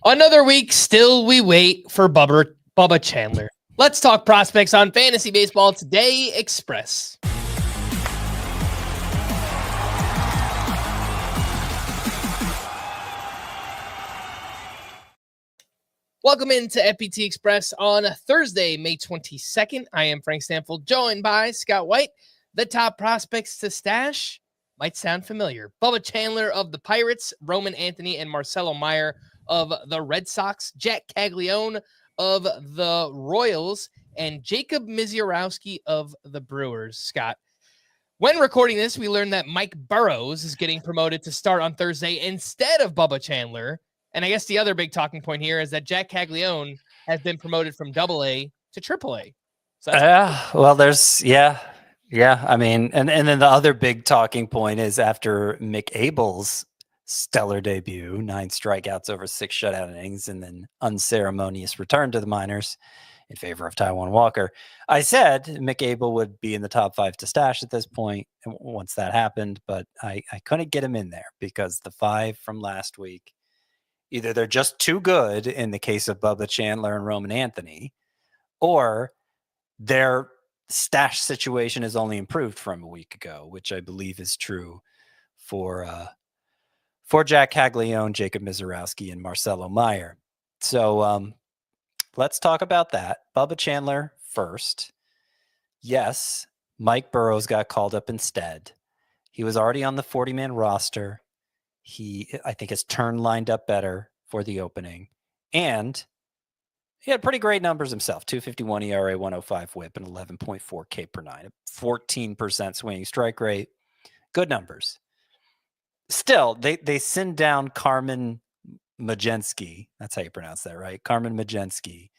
Another week, still we wait for Bubba Chandler. Let's talk prospects on Fantasy Baseball Today Express. Welcome into FPT Express on Thursday, May 22nd. I am Frank Stampfl, joined by Scott White. The top prospects to stash might sound familiar. Bubba Chandler of the Pirates, Roman Anthony and Marcelo Meyer of the Red Sox, Jac Caglianone of the Royals, and Jacob Misiorowski of the Brewers. Scott, when recording this, we learned that Mike Burrows is getting promoted to start on Thursday instead of Bubba Chandler. And I guess the other big talking point here is that Jac Caglianone has been promoted from AA to AAA. So I mean, and then the other big talking point is after Mick Abel's stellar debut, 9 strikeouts over 6 shutout innings, and then unceremonious return to the minors in favor of Taijuan Walker. I said Mick Abel would be in the top 5 to stash at this point once that happened, but I couldn't get him in there because the 5 from last week, either they're just too good in the case of Bubba Chandler and Roman Anthony, or their stash situation has only improved from a week ago, which I believe is true for Jac Caglianone, Jacob Misiorowski, and Marcelo Meyer. So let's talk about that. Bubba Chandler first. Yes, Mike Burrows got called up instead. He was already on the 40-man roster. I think his turn lined up better for the opening. And he had pretty great numbers himself. 2.51 ERA, 105 whip, and 11.4 K per 9. 14% swinging strike rate. Good numbers. Still, they send down Carmen Mlodzinski. That's how you pronounce that, right? Carmen Mlodzinski.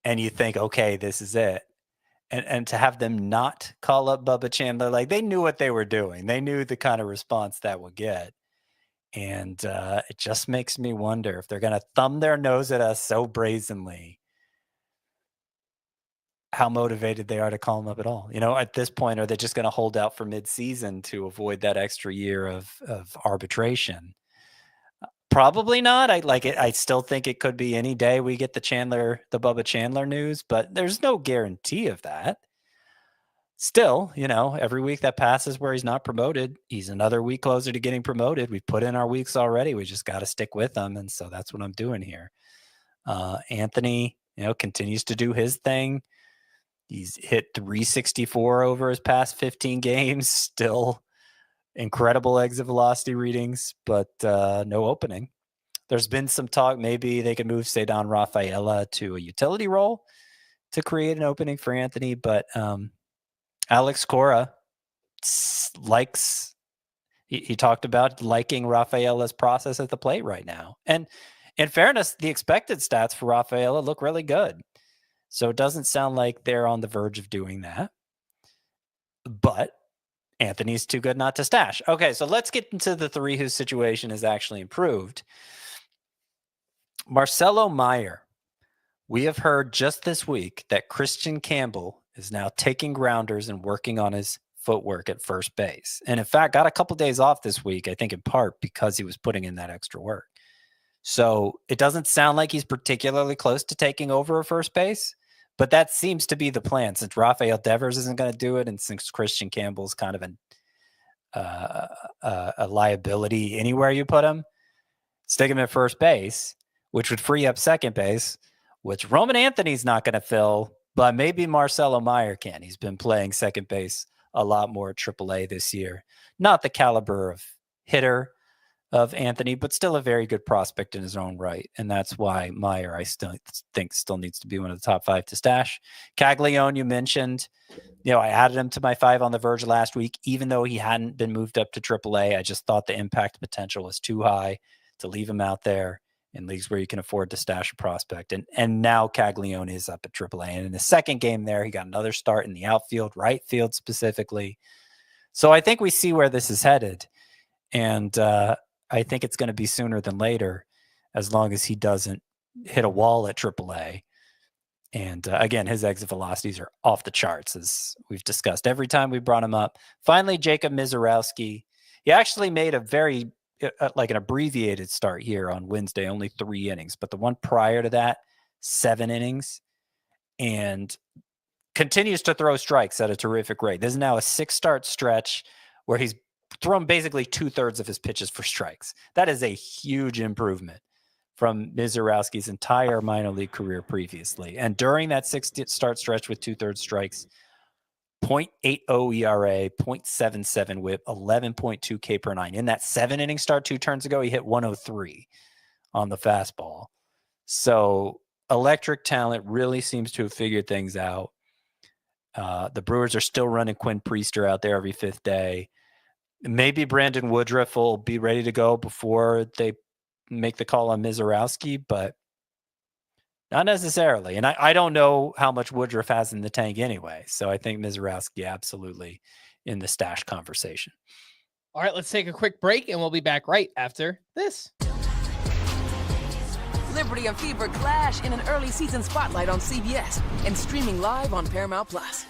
And you think, okay, this is it. And to have them not call up Bubba Chandler, like they knew what they were doing. They knew the kind of response that would get. And it just makes me wonder if they're going to thumb their nose at us so brazenly, how motivated they are to call him up at all. You know, at this point, are they just going to hold out for midseason to avoid that extra year of arbitration? Probably not. I still think it could be any day we get the Bubba Chandler news, but there's no guarantee of that. Still, you know, every week that passes where he's not promoted, he's another week closer to getting promoted. We've put in our weeks already. We just got to stick with them. And so that's what I'm doing here. Anthony, you know, continues to do his thing. He's hit 364 over his past 15 games. Still incredible exit velocity readings, but no opening. There's been some talk maybe they could move Ceddanne Rafaela to a utility role to create an opening for Anthony, but Alex Cora likes, he talked about liking Rafaela's process at the plate right now. And in fairness, the expected stats for Rafaela look really good. So it doesn't sound like they're on the verge of doing that. But Anthony's too good not to stash. Okay, so let's get into the 3 whose situation has actually improved. Marcelo Meyer. We have heard just this week that Christian Campbell is now taking grounders and working on his footwork at first base. And in fact, got a couple days off this week, I think in part because he was putting in that extra work. So it doesn't sound like he's particularly close to taking over at first base, but that seems to be the plan since Rafael Devers isn't going to do it. And since Christian Campbell's kind of a liability anywhere you put him, stick him at first base, which would free up second base, which Roman Anthony's not going to fill, but maybe Marcelo Meyer can. He's been playing second base a lot more at AAA this year. Not the caliber of hitter of Anthony, but still a very good prospect in his own right. And that's why Meyer, I still think, still needs to be one of the top 5 to stash. Caglianone, you mentioned, you know, I added him to my 5 on the verge last week, even though he hadn't been moved up to AAA. I just thought the impact potential was too high to leave him out there in leagues where you can afford to stash a prospect. And now Caglianone is up at AAA. And in the second game there, he got another start in the outfield, right field specifically. So I think we see where this is headed. And I think it's going to be sooner than later, as long as he doesn't hit a wall at AAA. And again, his exit velocities are off the charts, as we've discussed every time we brought him up. Finally, Jacob Misiorowski. He actually made a very like an abbreviated start here on Wednesday, only 3 innings, but the one prior to that, 7 innings, and continues to throw strikes at a terrific rate. This is now a 6-start stretch where he's thrown basically 2/3 of his pitches for strikes. That is a huge improvement from Mizorowski's entire minor league career previously. And during that 6-start stretch with 2/3 strikes, 0.80 ERA, 0.77 whip, 11.2 K per nine. In that 7-inning start 2 turns ago, he hit 103 on the fastball. So electric talent really seems to have figured things out. The Brewers are still running Quinn Priester out there every 5th day. Maybe Brandon Woodruff will be ready to go before they make the call on Mizorowski, but not necessarily. And I don't know how much Woodruff has in the tank anyway. So I think Mizorowski absolutely in the stash conversation. All right, let's take a quick break and we'll be back right after this. Liberty and Fever clash in an early season spotlight on CBS and streaming live on Paramount Plus.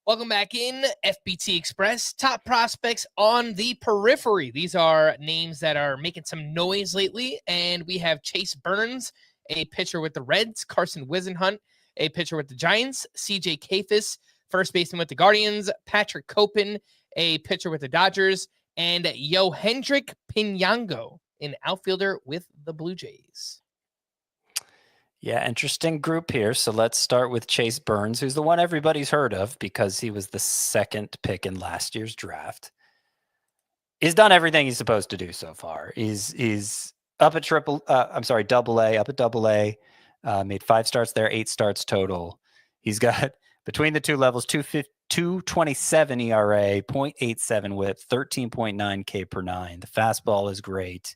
Welcome back in FBT Express. Top prospects on the periphery. These are names that are making some noise lately. And we have Chase Burns, a pitcher with the Reds, Carson Wisenhunt, a pitcher with the Giants, CJ Kafis, first baseman with the Guardians, Patrick Copen, a pitcher with the Dodgers, and Yohendrick Pinango, an outfielder with the Blue Jays. Yeah, interesting group here. So let's start with Chase Burns, who's the one everybody's heard of because he was the 2nd pick in last year's draft. He's done everything he's supposed to do so far. He's up at Double A, up at Double A, made 5 starts there, 8 starts total. He's got between the 2 levels, 2.27 ERA, 0.87 whip, 13.9 K per nine. The fastball is great.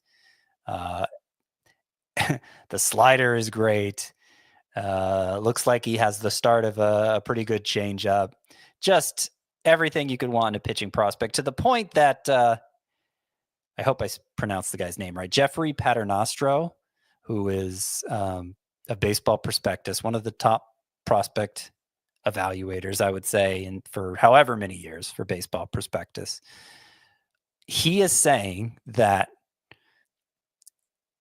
The slider is great. Looks like he has the start of a pretty good changeup. Just everything you could want in a pitching prospect, to the point that I hope I pronounced the guy's name right. Jeffrey Paternostro, who is a Baseball Prospectus, one of the top prospect evaluators, I would say, and for however many years for Baseball Prospectus. He is saying that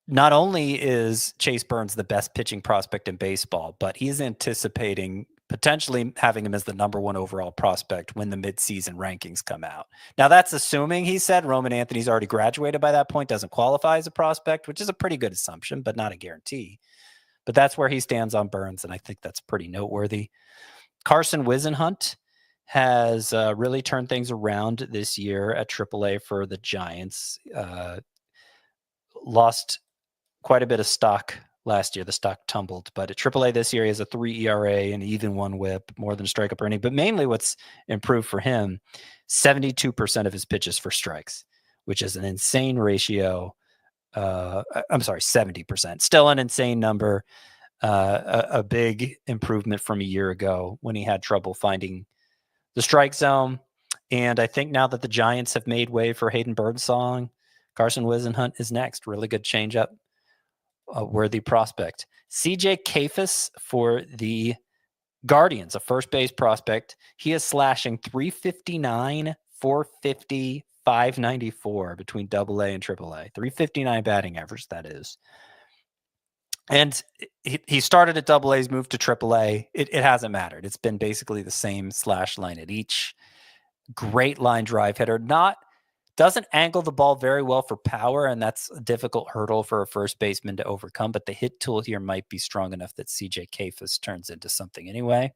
not only is Chase Burns the best pitching prospect in baseball, but he's anticipating potentially having him as the number 1 overall prospect when the midseason rankings come out. Now, that's assuming, he said, Roman Anthony's already graduated by that point, doesn't qualify as a prospect, which is a pretty good assumption, but not a guarantee. But that's where he stands on Burns, and I think that's pretty noteworthy. Carson Wisenhunt has really turned things around this year at AAA for the Giants. Lost quite a bit of stock last year. The stock tumbled, but at AAA this year, he has a 3 ERA and even 1 whip, more than a strikeout per inning. But mainly what's improved for him, 72% of his pitches for strikes, which is an insane ratio. 70%. Still an insane number. A big improvement from a year ago when he had trouble finding the strike zone. And I think now that the Giants have made way for Hayden Birdsong, Carson Wisenhunt is next. Really good changeup. A worthy prospect. CJ Kafis for the Guardians, a first base prospect. He is slashing 359, 450, 594 between AA and AAA. 359 batting average, that is. And he started at AA, he's moved to AAA. It hasn't mattered. It's been basically the same slash line at each. Great line drive hitter. Doesn't angle the ball very well for power, and that's a difficult hurdle for a first baseman to overcome, but the hit tool here might be strong enough that CJ Kafis turns into something anyway.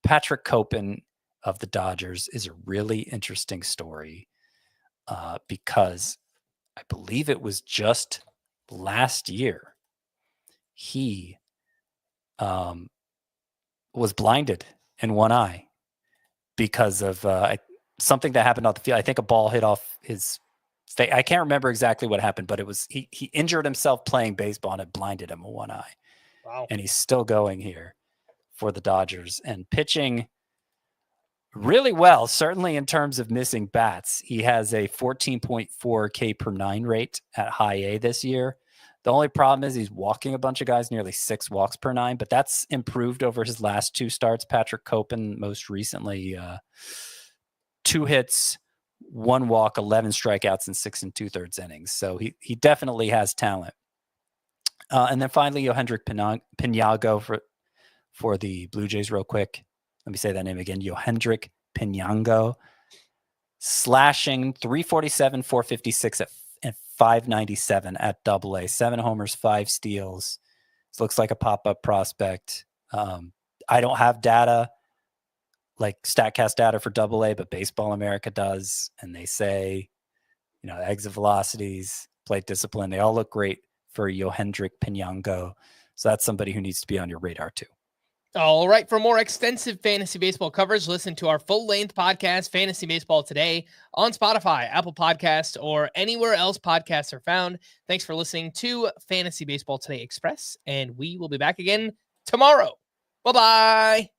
Patrick Copen of the Dodgers is a really interesting story because I believe it was just last year he was blinded in one eye because of something that happened on the field. I think a ball hit off his face. I can't remember exactly what happened, but it was he injured himself playing baseball and it blinded him in one eye. Wow. And he's still going here for the Dodgers and pitching really well, certainly in terms of missing bats. He has a 14.4 K per nine rate at high A this year. The only problem is he's walking a bunch of guys, nearly 6 walks per nine, but that's improved over his last 2 starts. Patrick Copen most recently 2 hits, 1 walk, 11 strikeouts in 6 2/3 innings. So he definitely has talent. And then finally, Yohendrick Piñango for the Blue Jays real quick. Let me say that name again. Yohendrick Piñango, slashing 347, 456 at 597 at AA. 7 homers, 5 steals. This looks like a pop-up prospect. I don't have data like StatCast data for AA, but Baseball America does. And they say, exit velocities, plate discipline, they all look great for Yohendrick Piñango. So that's somebody who needs to be on your radar too. All right. For more extensive fantasy baseball coverage, listen to our full-length podcast, Fantasy Baseball Today, on Spotify, Apple Podcasts, or anywhere else podcasts are found. Thanks for listening to Fantasy Baseball Today Express, and we will be back again tomorrow. Bye-bye.